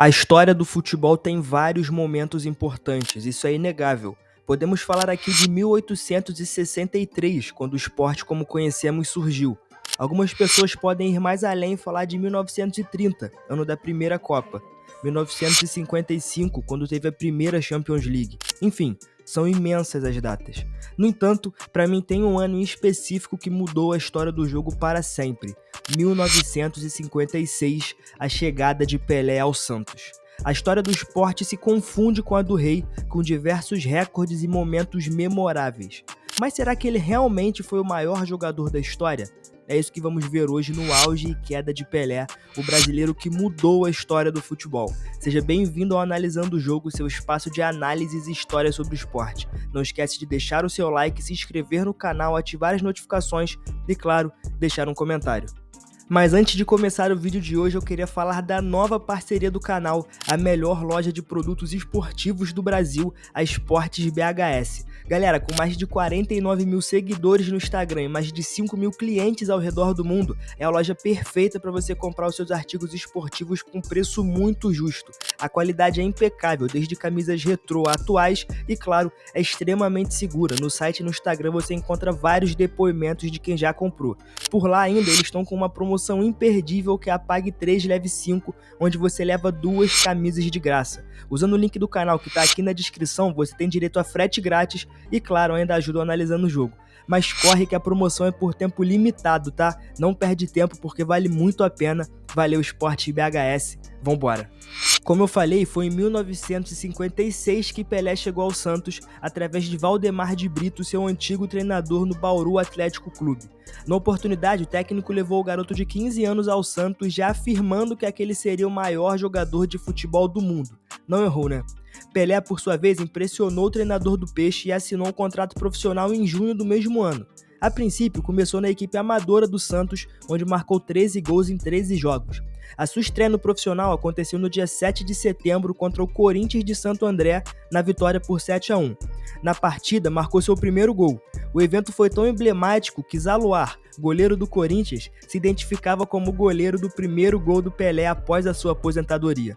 A história do futebol tem vários momentos importantes, isso é inegável. Podemos falar aqui de 1863, quando o esporte como conhecemos surgiu. Algumas pessoas podem ir mais além e falar de 1930, ano da primeira Copa. 1955, quando teve a primeira Champions League. Enfim, são imensas as datas. No entanto, para mim tem um ano em específico que mudou a história do jogo para sempre. 1956, a chegada de Pelé ao Santos. A história do esporte se confunde com a do rei, com diversos recordes e momentos memoráveis. Mas será que ele realmente foi o maior jogador da história? É isso que vamos ver hoje no auge e queda de Pelé, o brasileiro que mudou a história do futebol. Seja bem-vindo ao Analisando o Jogo, seu espaço de análises e histórias sobre o esporte. Não esquece de deixar o seu like, se inscrever no canal, ativar as notificações e, claro, deixar um comentário. Mas antes de começar o vídeo de hoje, eu queria falar da nova parceria do canal, a melhor loja de produtos esportivos do Brasil, a Esportes BHS. Galera, com mais de 49 mil seguidores no Instagram e mais de 5 mil clientes ao redor do mundo, é a loja perfeita para você comprar os seus artigos esportivos com preço muito justo. A qualidade é impecável, desde camisas retrô atuais e, claro, é extremamente segura. No site e no Instagram você encontra vários depoimentos de quem já comprou. Por lá ainda eles estão com uma promoção imperdível que é a Pague 3 Leve 5, onde você leva 2 camisas de graça. Usando o link do canal que está aqui na descrição, você tem direito a frete grátis e, claro, ainda ajuda analisando o jogo. Mas corre que a promoção é por tempo limitado, tá? Não perde tempo porque vale muito a pena. Valeu, Esporte BHS, vambora! Como eu falei, foi em 1956 que Pelé chegou ao Santos através de Valdemar de Brito, seu antigo treinador no Bauru Atlético Clube. Na oportunidade, o técnico levou o garoto de 15 anos ao Santos, já afirmando que aquele seria o maior jogador de futebol do mundo. Não errou, né? Pelé, por sua vez, impressionou o treinador do Peixe e assinou um contrato profissional em junho do mesmo ano. A princípio, começou na equipe amadora do Santos, onde marcou 13 gols em 13 jogos. A sua estreia no profissional aconteceu no dia 7 de setembro contra o Corinthians de Santo André, na vitória por 7-1. Na partida, marcou seu primeiro gol. O evento foi tão emblemático que Zaluar, goleiro do Corinthians, se identificava como o goleiro do primeiro gol do Pelé após a sua aposentadoria.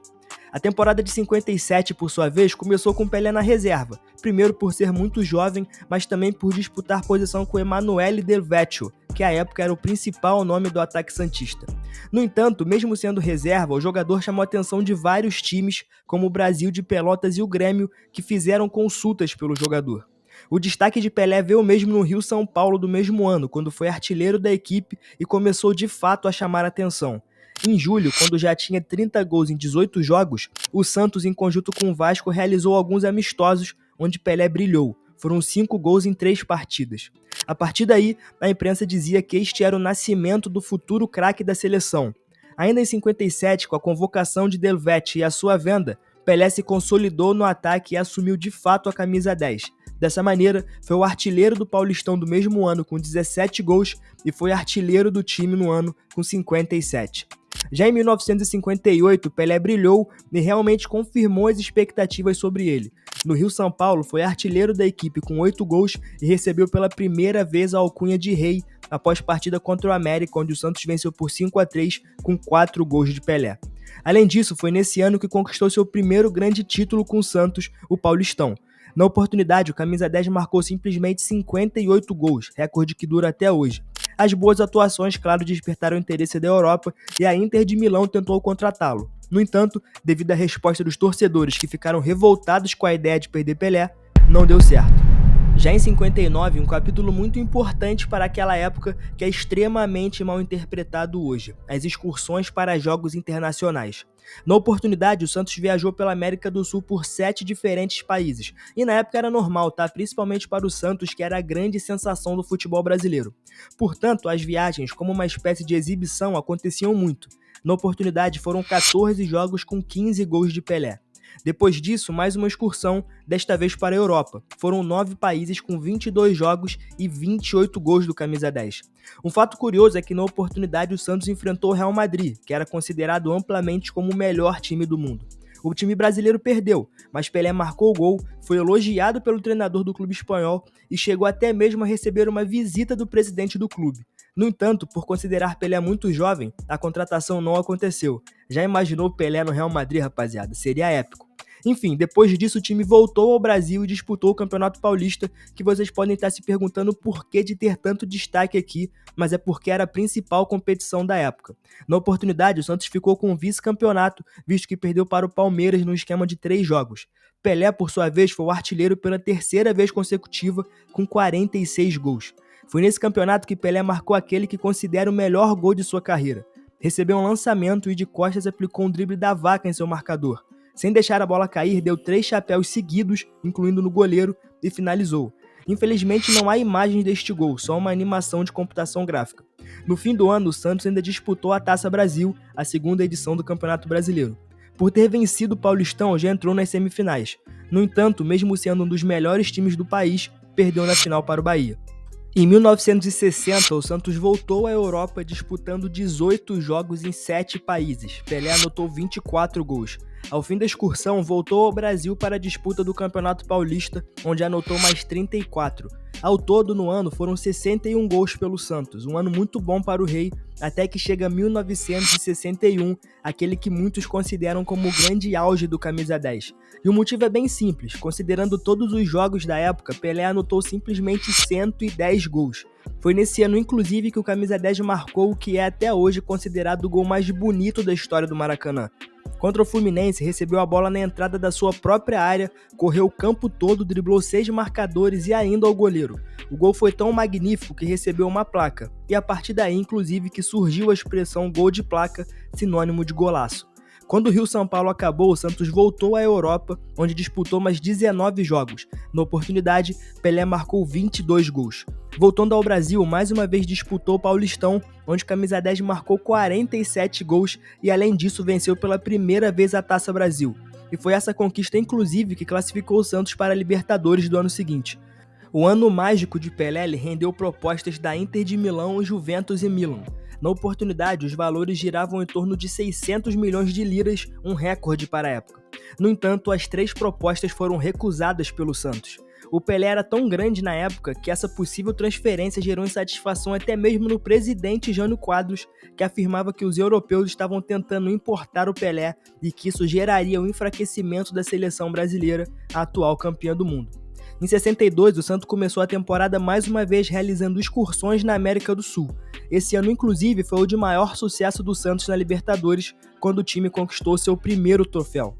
A temporada de 57, por sua vez, começou com Pelé na reserva, primeiro por ser muito jovem, mas também por disputar posição com Emanuele Del Vecchio, que à época era o principal nome do ataque santista. No entanto, mesmo sendo reserva, o jogador chamou a atenção de vários times, como o Brasil de Pelotas e o Grêmio, que fizeram consultas pelo jogador. O destaque de Pelé veio mesmo no Rio-São Paulo do mesmo ano, quando foi artilheiro da equipe e começou de fato a chamar a atenção. Em julho, quando já tinha 30 gols em 18 jogos, o Santos, em conjunto com o Vasco, realizou alguns amistosos onde Pelé brilhou. Foram 5 gols em 3 partidas. A partir daí, a imprensa dizia que este era o nascimento do futuro craque da seleção. Ainda em 57, com a convocação de Del Vecchio e a sua venda, Pelé se consolidou no ataque e assumiu de fato a camisa 10. Dessa maneira, foi o artilheiro do Paulistão do mesmo ano com 17 gols e foi artilheiro do time no ano com 57. Já em 1958, Pelé brilhou e realmente confirmou as expectativas sobre ele. No Rio-São Paulo, foi artilheiro da equipe com 8 gols e recebeu pela primeira vez a alcunha de rei após partida contra o América, onde o Santos venceu por 5-3 com 4 gols de Pelé. Além disso, foi nesse ano que conquistou seu primeiro grande título com o Santos, o Paulistão. Na oportunidade, o camisa 10 marcou simplesmente 58 gols, recorde que dura até hoje. As boas atuações, claro, despertaram o interesse da Europa e a Inter de Milão tentou contratá-lo. No entanto, devido à resposta dos torcedores que ficaram revoltados com a ideia de perder Pelé, não deu certo. Já em 59, um capítulo muito importante para aquela época que é extremamente mal interpretado hoje, as excursões para jogos internacionais. Na oportunidade, o Santos viajou pela América do Sul por 7 diferentes países, e na época era normal, tá? Principalmente para o Santos, que era a grande sensação do futebol brasileiro. Portanto, as viagens, como uma espécie de exibição, aconteciam muito. Na oportunidade, foram 14 jogos com 15 gols de Pelé. Depois disso, mais uma excursão, desta vez para a Europa. Foram 9 países com 22 jogos e 28 gols do camisa 10. Um fato curioso é que na oportunidade o Santos enfrentou o Real Madrid, que era considerado amplamente como o melhor time do mundo. O time brasileiro perdeu, mas Pelé marcou o gol, foi elogiado pelo treinador do clube espanhol e chegou até mesmo a receber uma visita do presidente do clube. No entanto, por considerar Pelé muito jovem, a contratação não aconteceu. Já imaginou Pelé no Real Madrid, rapaziada? Seria épico. Enfim, depois disso o time voltou ao Brasil e disputou o Campeonato Paulista, que vocês podem estar se perguntando por que de ter tanto destaque aqui, mas é porque era a principal competição da época. Na oportunidade, o Santos ficou com o vice-campeonato, visto que perdeu para o Palmeiras no esquema de 3 jogos. Pelé, por sua vez, foi o artilheiro pela terceira vez consecutiva, com 46 gols. Foi nesse campeonato que Pelé marcou aquele que considera o melhor gol de sua carreira. Recebeu um lançamento e de costas aplicou um drible da vaca em seu marcador. Sem deixar a bola cair, deu 3 chapéus seguidos, incluindo no goleiro, e finalizou. Infelizmente não há imagens deste gol, só uma animação de computação gráfica. No fim do ano, o Santos ainda disputou a Taça Brasil, a segunda edição do Campeonato Brasileiro. Por ter vencido o Paulistão, já entrou nas semifinais. No entanto, mesmo sendo um dos melhores times do país, perdeu na final para o Bahia. Em 1960, o Santos voltou à Europa disputando 18 jogos em 7 países. Pelé anotou 24 gols. Ao fim da excursão, voltou ao Brasil para a disputa do Campeonato Paulista, onde anotou mais 34. Ao todo, no ano, foram 61 gols pelo Santos, um ano muito bom para o Rei, até que chega 1961, aquele que muitos consideram como o grande auge do Camisa 10. E o motivo é bem simples, considerando todos os jogos da época, Pelé anotou simplesmente 110 gols. Foi nesse ano, inclusive, que o Camisa 10 marcou o que é até hoje considerado o gol mais bonito da história do Maracanã. Contra o Fluminense, recebeu a bola na entrada da sua própria área, correu o campo todo, driblou 6 marcadores e ainda ao goleiro. O gol foi tão magnífico que recebeu uma placa, e a partir daí, inclusive, que surgiu a expressão gol de placa, sinônimo de golaço. Quando o Rio-São Paulo acabou, o Santos voltou à Europa, onde disputou mais 19 jogos. Na oportunidade, Pelé marcou 22 gols. Voltando ao Brasil, mais uma vez disputou o Paulistão, onde o Camisa 10 marcou 47 gols e além disso venceu pela primeira vez a Taça Brasil. E foi essa conquista inclusive que classificou o Santos para a Libertadores do ano seguinte. O ano mágico de Pelé rendeu propostas da Inter de Milão, Juventus e Milan. Na oportunidade, os valores giravam em torno de 600 milhões de liras, um recorde para a época. No entanto, as 3 propostas foram recusadas pelo Santos. O Pelé era tão grande na época que essa possível transferência gerou insatisfação até mesmo no presidente Jânio Quadros, que afirmava que os europeus estavam tentando importar o Pelé e que isso geraria o enfraquecimento da seleção brasileira, a atual campeã do mundo. Em 62, o Santos começou a temporada mais uma vez realizando excursões na América do Sul. Esse ano, inclusive, foi o de maior sucesso do Santos na Libertadores, quando o time conquistou seu primeiro troféu.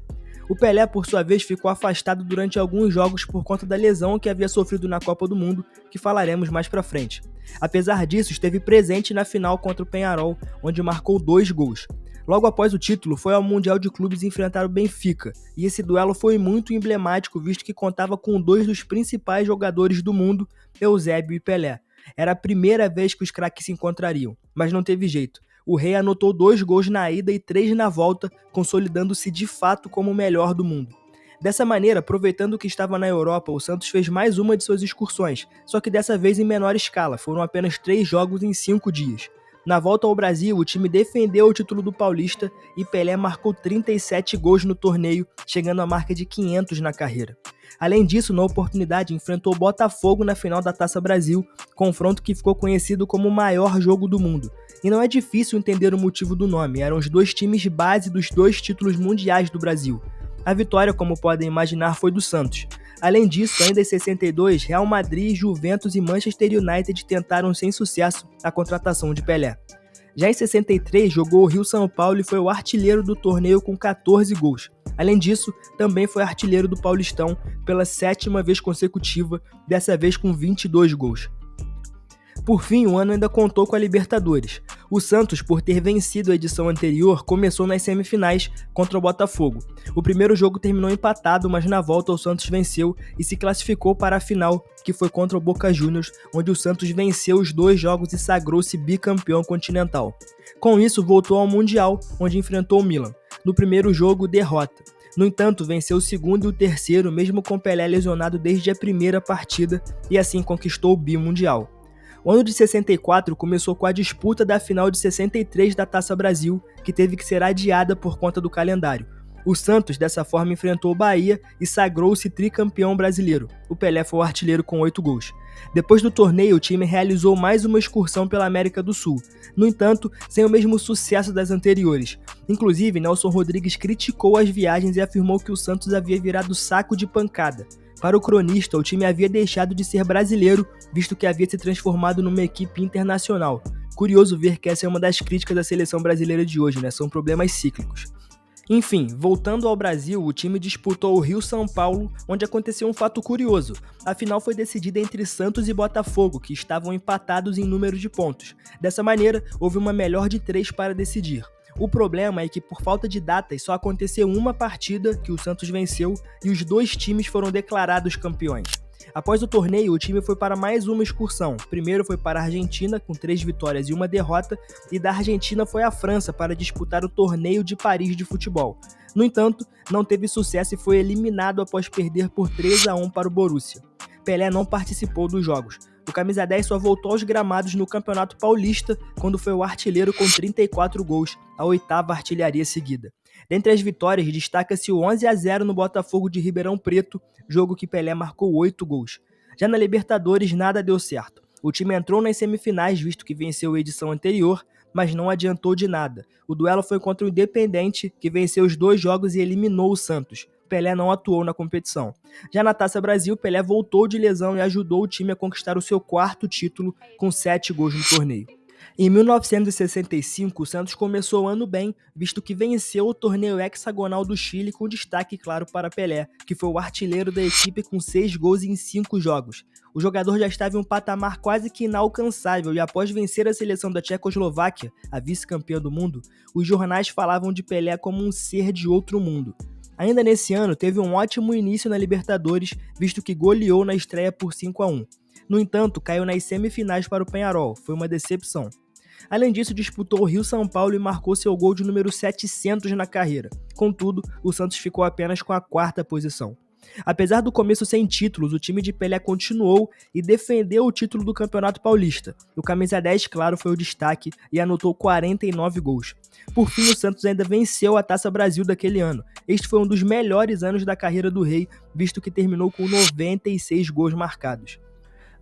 O Pelé, por sua vez, ficou afastado durante alguns jogos por conta da lesão que havia sofrido na Copa do Mundo, que falaremos mais pra frente. Apesar disso, esteve presente na final contra o Peñarol, onde marcou 2 gols. Logo após o título, foi ao Mundial de Clubes enfrentar o Benfica, e esse duelo foi muito emblemático, visto que contava com 2 dos principais jogadores do mundo, Eusébio e Pelé. Era a primeira vez que os craques se encontrariam, mas não teve jeito. O Rei anotou 2 gols na ida e 3 na volta, consolidando-se de fato como o melhor do mundo. Dessa maneira, aproveitando que estava na Europa, o Santos fez mais uma de suas excursões, só que dessa vez em menor escala, foram apenas 3 jogos em 5 dias. Na volta ao Brasil, o time defendeu o título do Paulista e Pelé marcou 37 gols no torneio, chegando à marca de 500 na carreira. Além disso, na oportunidade, enfrentou o Botafogo na final da Taça Brasil, confronto que ficou conhecido como o maior jogo do mundo. E não é difícil entender o motivo do nome, eram os 2 times base dos 2 títulos mundiais do Brasil. A vitória, como podem imaginar, foi do Santos. Além disso, ainda em 62, Real Madrid, Juventus e Manchester United tentaram sem sucesso a contratação de Pelé. Já em 63, jogou o Rio-São Paulo e foi o artilheiro do torneio com 14 gols. Além disso, também foi artilheiro do Paulistão pela 7ª vez consecutiva, dessa vez com 22 gols. Por fim, o ano ainda contou com a Libertadores. O Santos, por ter vencido a edição anterior, começou nas semifinais contra o Botafogo. O primeiro jogo terminou empatado, mas na volta o Santos venceu e se classificou para a final, que foi contra o Boca Juniors, onde o Santos venceu os 2 jogos e sagrou-se bicampeão continental. Com isso, voltou ao Mundial, onde enfrentou o Milan. No primeiro jogo, derrota. No entanto, venceu o segundo e o terceiro, mesmo com Pelé lesionado desde a primeira partida, e assim conquistou o bimundial. O ano de 64 começou com a disputa da final de 63 da Taça Brasil, que teve que ser adiada por conta do calendário. O Santos, dessa forma, enfrentou o Bahia e sagrou-se tricampeão brasileiro. O Pelé foi o artilheiro com 8 gols. Depois do torneio, o time realizou mais uma excursão pela América do Sul. No entanto, sem o mesmo sucesso das anteriores. Inclusive, Nelson Rodrigues criticou as viagens e afirmou que o Santos havia virado saco de pancada. Para o cronista, o time havia deixado de ser brasileiro, visto que havia se transformado numa equipe internacional. Curioso ver que essa é uma das críticas da seleção brasileira de hoje, né? São problemas cíclicos. Enfim, voltando ao Brasil, o time disputou o Rio-São Paulo, onde aconteceu um fato curioso. A final foi decidida entre Santos e Botafogo, que estavam empatados em número de pontos. Dessa maneira, houve uma melhor de 3 para decidir. O problema é que, por falta de datas, só aconteceu uma partida que o Santos venceu e os dois times foram declarados campeões. Após o torneio, o time foi para mais uma excursão. Primeiro foi para a Argentina, com 3 vitórias e 1 derrota, e da Argentina foi à França para disputar o Torneio de Paris de futebol. No entanto, não teve sucesso e foi eliminado após perder por 3-1 para o Borussia. Pelé não participou dos jogos. O camisa 10 só voltou aos gramados no Campeonato Paulista, quando foi o artilheiro com 34 gols, a 8ª artilharia seguida. Dentre as vitórias, destaca-se o 11-0 no Botafogo de Ribeirão Preto, jogo que Pelé marcou 8 gols. Já na Libertadores, nada deu certo. O time entrou nas semifinais, visto que venceu a edição anterior, mas não adiantou de nada. O duelo foi contra o Independente, que venceu os 2 jogos e eliminou o Santos. Pelé não atuou na competição. Já na Taça Brasil, Pelé voltou de lesão e ajudou o time a conquistar o seu 4º título, com 7 gols no torneio. Em 1965, o Santos começou o ano bem, visto que venceu o torneio hexagonal do Chile com destaque claro para Pelé, que foi o artilheiro da equipe com 6 gols em 5 jogos. O jogador já estava em um patamar quase que inalcançável e após vencer a seleção da Tchecoslováquia, a vice-campeã do mundo, os jornais falavam de Pelé como um ser de outro mundo. Ainda nesse ano, teve um ótimo início na Libertadores, visto que goleou na estreia por 5-1. No entanto, caiu nas semifinais para o Peñarol, foi uma decepção. Além disso, disputou o Rio-São Paulo e marcou seu gol de número 700 na carreira. Contudo, o Santos ficou apenas com a 4ª posição. Apesar do começo sem títulos, o time de Pelé continuou e defendeu o título do Campeonato Paulista. O camisa 10, claro, foi o destaque e anotou 49 gols. Por fim, o Santos ainda venceu a Taça Brasil daquele ano. Este foi um dos melhores anos da carreira do Rei, visto que terminou com 96 gols marcados.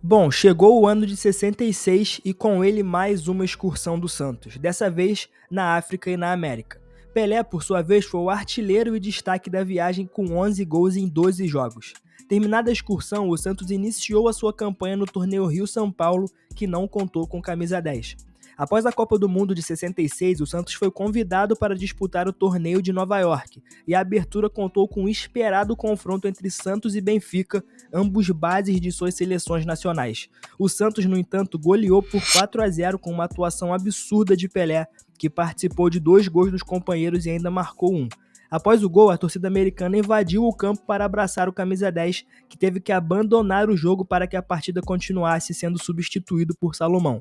Bom, chegou o ano de 66 e com ele mais uma excursão do Santos, dessa vez na África e na América. Pelé, por sua vez, foi o artilheiro e destaque da viagem com 11 gols em 12 jogos. Terminada a excursão, o Santos iniciou a sua campanha no torneio Rio-São Paulo, que não contou com camisa 10. Após a Copa do Mundo de 66, o Santos foi convidado para disputar o torneio de Nova York, e a abertura contou com um esperado confronto entre Santos e Benfica, ambos bases de suas seleções nacionais. O Santos, no entanto, goleou por 4-0 com uma atuação absurda de Pelé, que participou de 2 gols dos companheiros e ainda marcou 1. Após o gol, a torcida americana invadiu o campo para abraçar o camisa 10, que teve que abandonar o jogo para que a partida continuasse, sendo substituído por Salomão.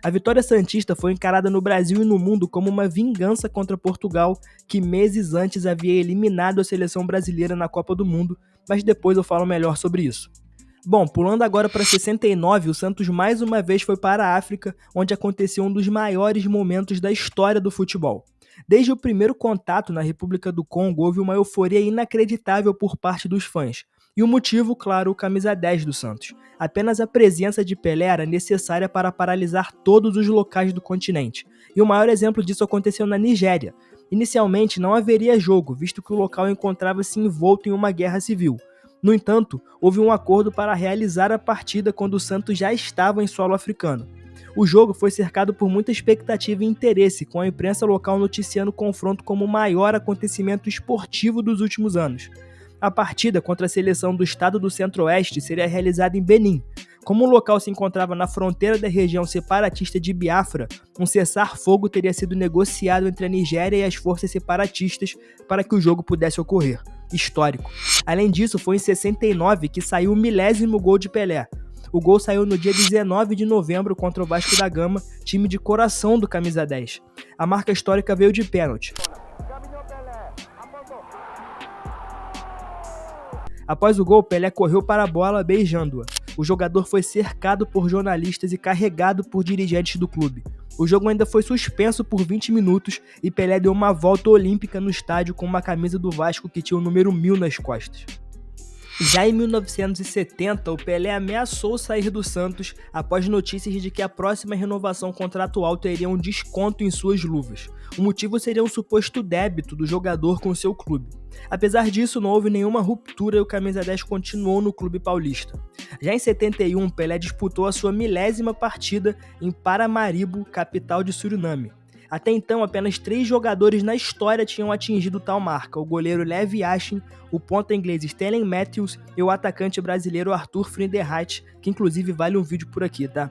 A vitória santista foi encarada no Brasil e no mundo como uma vingança contra Portugal, que meses antes havia eliminado a seleção brasileira na Copa do Mundo, mas depois eu falo melhor sobre isso. Bom, pulando agora para 69, o Santos mais uma vez foi para a África, onde aconteceu um dos maiores momentos da história do futebol. Desde o primeiro contato na República do Congo, houve uma euforia inacreditável por parte dos fãs. E o motivo, claro, o camisa 10 do Santos. Apenas a presença de Pelé era necessária para paralisar todos os locais do continente. E o maior exemplo disso aconteceu na Nigéria. Inicialmente não haveria jogo, visto que o local encontrava-se envolto em uma guerra civil. No entanto, houve um acordo para realizar a partida quando o Santos já estava em solo africano. O jogo foi cercado por muita expectativa e interesse, com a imprensa local noticiando o confronto como o maior acontecimento esportivo dos últimos anos. A partida contra a seleção do estado do Centro-Oeste seria realizada em Benin. Como o local se encontrava na fronteira da região separatista de Biafra, um cessar-fogo teria sido negociado entre a Nigéria e as forças separatistas para que o jogo pudesse ocorrer. Histórico. Além disso, foi em 69 que saiu o 1000º gol de Pelé. O gol saiu no dia 19 de novembro contra o Vasco da Gama, time de coração do camisa 10. A marca histórica veio de pênalti. Após o gol, Pelé correu para a bola beijando-a. O jogador foi cercado por jornalistas e carregado por dirigentes do clube. O jogo ainda foi suspenso por 20 minutos e Pelé deu uma volta olímpica no estádio com uma camisa do Vasco que tinha o número 1000 nas costas. Já em 1970, o Pelé ameaçou sair do Santos após notícias de que a próxima renovação contratual teria um desconto em suas luvas. O motivo seria um suposto débito do jogador com seu clube. Apesar disso, não houve nenhuma ruptura e o camisa 10 continuou no clube paulista. Já em 71, Pelé disputou a sua 10ª partida em Paramaribo, capital de Suriname. Até então, apenas 3 jogadores na história tinham atingido tal marca: o goleiro Levi Yashin, o ponta inglês Stanley Matthews e o atacante brasileiro Arthur Friedenreich, que inclusive vale um vídeo por aqui, tá?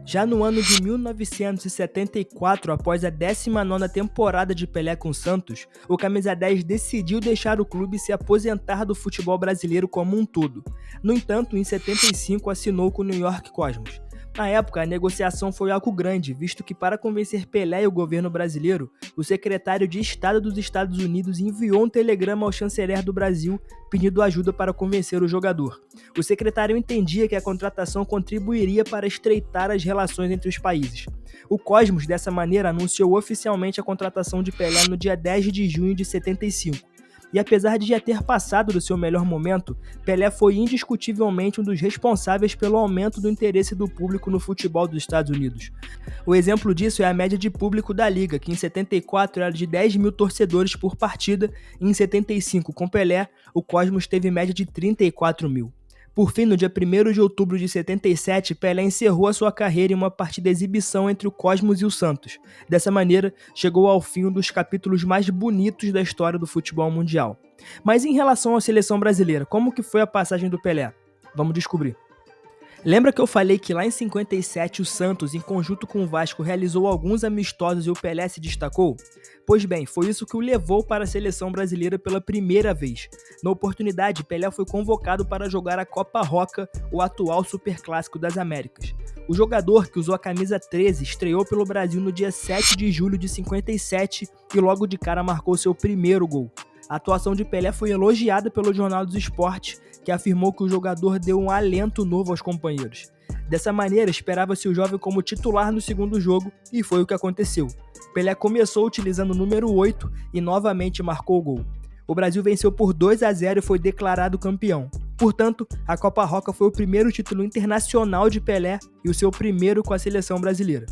Já no ano de 1974, após a 19ª temporada de Pelé com o Santos, o camisa 10 decidiu deixar o clube e se aposentar do futebol brasileiro como um todo. No entanto, em 75 assinou com o New York Cosmos. Na época, a negociação foi algo grande, visto que para convencer Pelé e o governo brasileiro, o secretário de Estado dos Estados Unidos enviou um telegrama ao chanceler do Brasil pedindo ajuda para convencer o jogador. O secretário entendia que a contratação contribuiria para estreitar as relações entre os países. O Cosmos, dessa maneira, anunciou oficialmente a contratação de Pelé no dia 10 de junho de 75. E apesar de já ter passado do seu melhor momento, Pelé foi indiscutivelmente um dos responsáveis pelo aumento do interesse do público no futebol dos Estados Unidos. O exemplo disso é a média de público da liga, que em 74 era de 10 mil torcedores por partida, e em 75, com Pelé, o Cosmos teve média de 34 mil. Por fim, no dia 1º de outubro de 77, Pelé encerrou a sua carreira em uma partida exibição entre o Cosmos e o Santos. Dessa maneira, chegou ao fim um dos capítulos mais bonitos da história do futebol mundial. Mas em relação à seleção brasileira, como que foi a passagem do Pelé? Vamos descobrir. Lembra que eu falei que lá em 57 o Santos, em conjunto com o Vasco, realizou alguns amistosos e o Pelé se destacou? Pois bem, foi isso que o levou para a seleção brasileira pela primeira vez. Na oportunidade, Pelé foi convocado para jogar a Copa Roca, o atual Superclássico das Américas. O jogador, que usou a camisa 13, estreou pelo Brasil no dia 7 de julho de 57 e logo de cara marcou seu primeiro gol. A atuação de Pelé foi elogiada pelo Jornal dos Esportes, que afirmou que o jogador deu um alento novo aos companheiros. Dessa maneira, esperava-se o jovem como titular no segundo jogo, e foi o que aconteceu. Pelé começou utilizando o número 8 e novamente marcou o gol. O Brasil venceu por 2-0 e foi declarado campeão. Portanto, a Copa Roca foi o primeiro título internacional de Pelé e o seu primeiro com a seleção brasileira.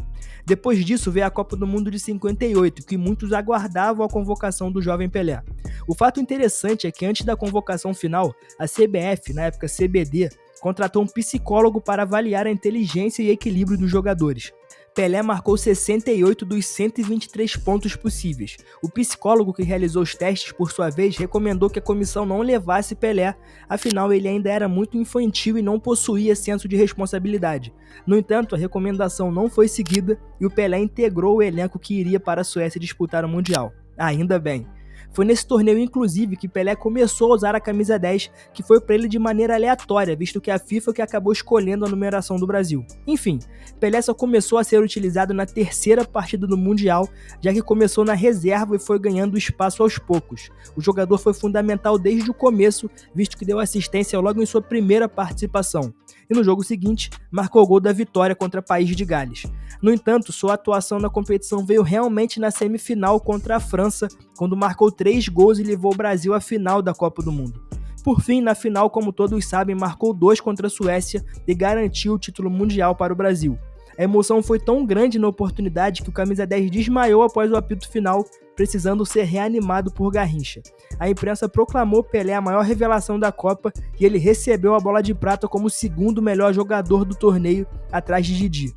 Depois disso veio a Copa do Mundo de 58, que muitos aguardavam a convocação do jovem Pelé. O fato interessante é que antes da convocação final, a CBF, na época CBD, contratou um psicólogo para avaliar a inteligência e equilíbrio dos jogadores. Pelé marcou 68 dos 123 pontos possíveis. O psicólogo que realizou os testes, por sua vez, recomendou que a comissão não levasse Pelé, afinal ele ainda era muito infantil e não possuía senso de responsabilidade. No entanto, a recomendação não foi seguida e o Pelé integrou o elenco que iria para a Suécia disputar o Mundial. Ainda bem. Foi nesse torneio, inclusive, que Pelé começou a usar a camisa 10, que foi para ele de maneira aleatória, visto que a FIFA que acabou escolhendo a numeração do Brasil. Enfim, Pelé só começou a ser utilizado na terceira partida do Mundial, já que começou na reserva e foi ganhando espaço aos poucos. O jogador foi fundamental desde o começo, visto que deu assistência logo em sua primeira participação. E no jogo seguinte, marcou o gol da vitória contra o País de Gales. No entanto, sua atuação na competição veio realmente na semifinal contra a França, quando marcou 3 gols e levou o Brasil à final da Copa do Mundo. Por fim, na final, como todos sabem, marcou 2 contra a Suécia e garantiu o título mundial para o Brasil. A emoção foi tão grande na oportunidade que o camisa 10 desmaiou após o apito final, precisando ser reanimado por Garrincha. A imprensa proclamou Pelé a maior revelação da Copa e ele recebeu a bola de prata como o segundo melhor jogador do torneio, atrás de Didi.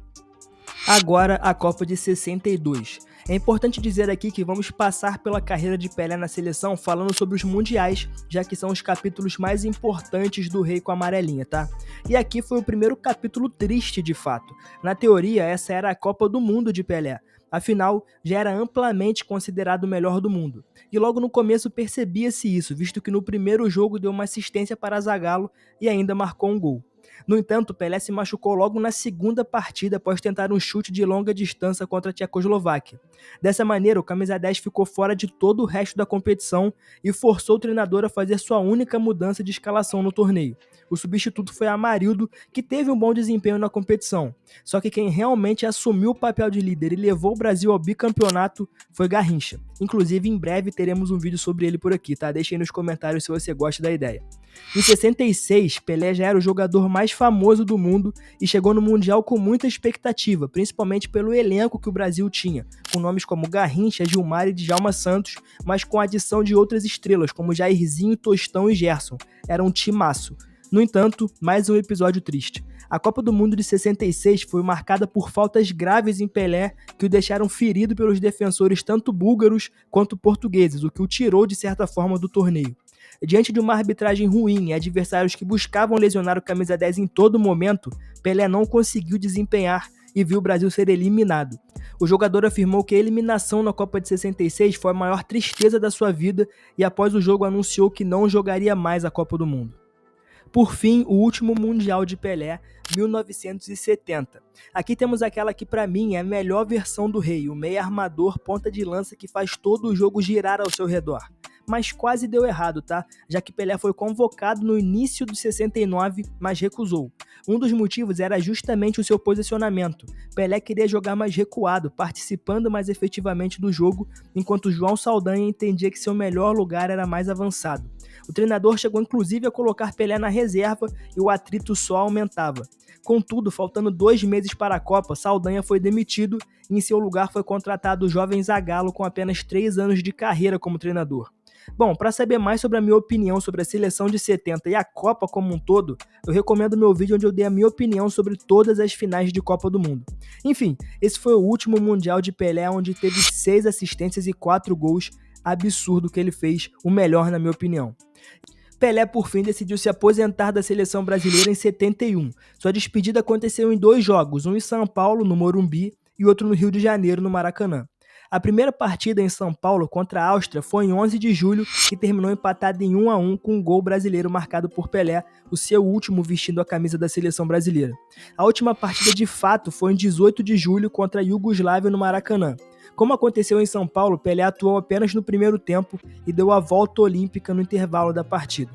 Agora, a Copa de 62. É importante dizer aqui que vamos passar pela carreira de Pelé na seleção falando sobre os mundiais, já que são os capítulos mais importantes do Rei com a Amarelinha, tá? E aqui foi o primeiro capítulo triste de fato. Na teoria, essa era a Copa do Mundo de Pelé. Afinal, já era amplamente considerado o melhor do mundo. E logo no começo percebia-se isso, visto que no primeiro jogo deu uma assistência para Zagallo e ainda marcou um gol. No entanto, Pelé se machucou logo na segunda partida após tentar um chute de longa distância contra a Tchecoslováquia. Dessa maneira, o camisa 10 ficou fora de todo o resto da competição e forçou o treinador a fazer sua única mudança de escalação no torneio. O substituto foi Amarildo, que teve um bom desempenho na competição. Só que quem realmente assumiu o papel de líder e levou o Brasil ao bicampeonato foi Garrincha. Inclusive, em breve teremos um vídeo sobre ele por aqui, tá? Deixa aí nos comentários se você gosta da ideia. Em 66, Pelé já era o jogador mais famoso do mundo e chegou no Mundial com muita expectativa, principalmente pelo elenco que o Brasil tinha, com nomes como Garrincha, Gilmar e Djalma Santos, mas com a adição de outras estrelas como Jairzinho, Tostão e Gerson. Era um timaço. No entanto, mais um episódio triste. A Copa do Mundo de 66 foi marcada por faltas graves em Pelé que o deixaram ferido pelos defensores tanto búlgaros quanto portugueses, o que o tirou de certa forma do torneio. Diante de uma arbitragem ruim e adversários que buscavam lesionar o camisa 10 em todo momento, Pelé não conseguiu desempenhar e viu o Brasil ser eliminado. O jogador afirmou que a eliminação na Copa de 66 foi a maior tristeza da sua vida e após o jogo anunciou que não jogaria mais a Copa do Mundo. Por fim, o último Mundial de Pelé, 1970. Aqui temos aquela que para mim é a melhor versão do rei, o meia armador ponta de lança que faz todo o jogo girar ao seu redor. Mas quase deu errado, tá? Já que Pelé foi convocado no início de 69, mas recusou. Um dos motivos era justamente o seu posicionamento. Pelé queria jogar mais recuado, participando mais efetivamente do jogo, enquanto João Saldanha entendia que seu melhor lugar era mais avançado. O treinador chegou inclusive a colocar Pelé na reserva e o atrito só aumentava. Contudo, faltando 2 meses para a Copa, Saldanha foi demitido e em seu lugar foi contratado o jovem Zagallo com apenas 3 anos de carreira como treinador. Bom, para saber mais sobre a minha opinião sobre a seleção de 70 e a Copa como um todo, eu recomendo meu vídeo onde eu dei a minha opinião sobre todas as finais de Copa do Mundo. Enfim, esse foi o último Mundial de Pelé, onde teve 6 assistências e 4 gols, absurdo que ele fez, o melhor na minha opinião. Pelé, por fim, decidiu se aposentar da seleção brasileira em 71. Sua despedida aconteceu em 2 jogos, um em São Paulo, no Morumbi, e outro no Rio de Janeiro, no Maracanã. A primeira partida em São Paulo contra a Áustria foi em 11 de julho e terminou empatada em 1-1 com um gol brasileiro marcado por Pelé, o seu último vestindo a camisa da seleção brasileira. A última partida de fato foi em 18 de julho contra a Iugoslávia no Maracanã. Como aconteceu em São Paulo, Pelé atuou apenas no primeiro tempo e deu a volta olímpica no intervalo da partida.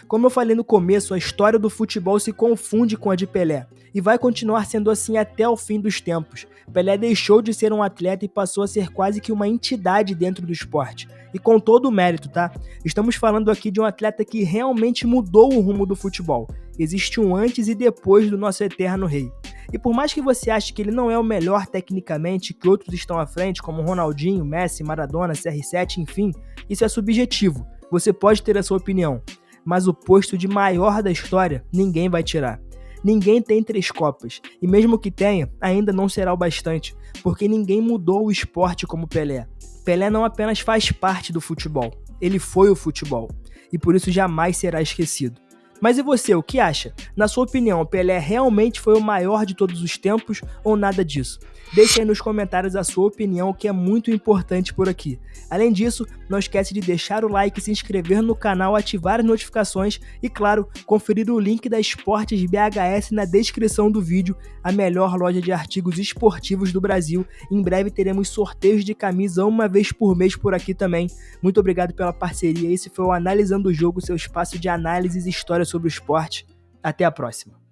Como eu falei no começo, a história do futebol se confunde com a de Pelé e vai continuar sendo assim até o fim dos tempos. Pelé deixou de ser um atleta e passou a ser quase que uma entidade dentro do esporte. E com todo o mérito, tá? Estamos falando aqui de um atleta que realmente mudou o rumo do futebol. Existe um antes e depois do nosso eterno rei. E por mais que você ache que ele não é o melhor tecnicamente, que outros estão à frente, como Ronaldinho, Messi, Maradona, CR7, enfim, isso é subjetivo. Você pode ter a sua opinião. Mas o posto de maior da história, ninguém vai tirar. Ninguém tem 3 Copas, e mesmo que tenha, ainda não será o bastante, porque ninguém mudou o esporte como Pelé. Pelé não apenas faz parte do futebol, ele foi o futebol, e por isso jamais será esquecido. Mas e você, o que acha? Na sua opinião, Pelé realmente foi o maior de todos os tempos ou nada disso? Deixe aí nos comentários a sua opinião, que é muito importante por aqui. Além disso, não esquece de deixar o like, se inscrever no canal, ativar as notificações e, claro, conferir o link da Esportes BHS na descrição do vídeo, a melhor loja de artigos esportivos do Brasil. Em breve teremos sorteios de camisa uma vez por mês por aqui também. Muito obrigado pela parceria. Esse foi o Analisando o Jogo, seu espaço de análises e história sobre o esporte. Até a próxima.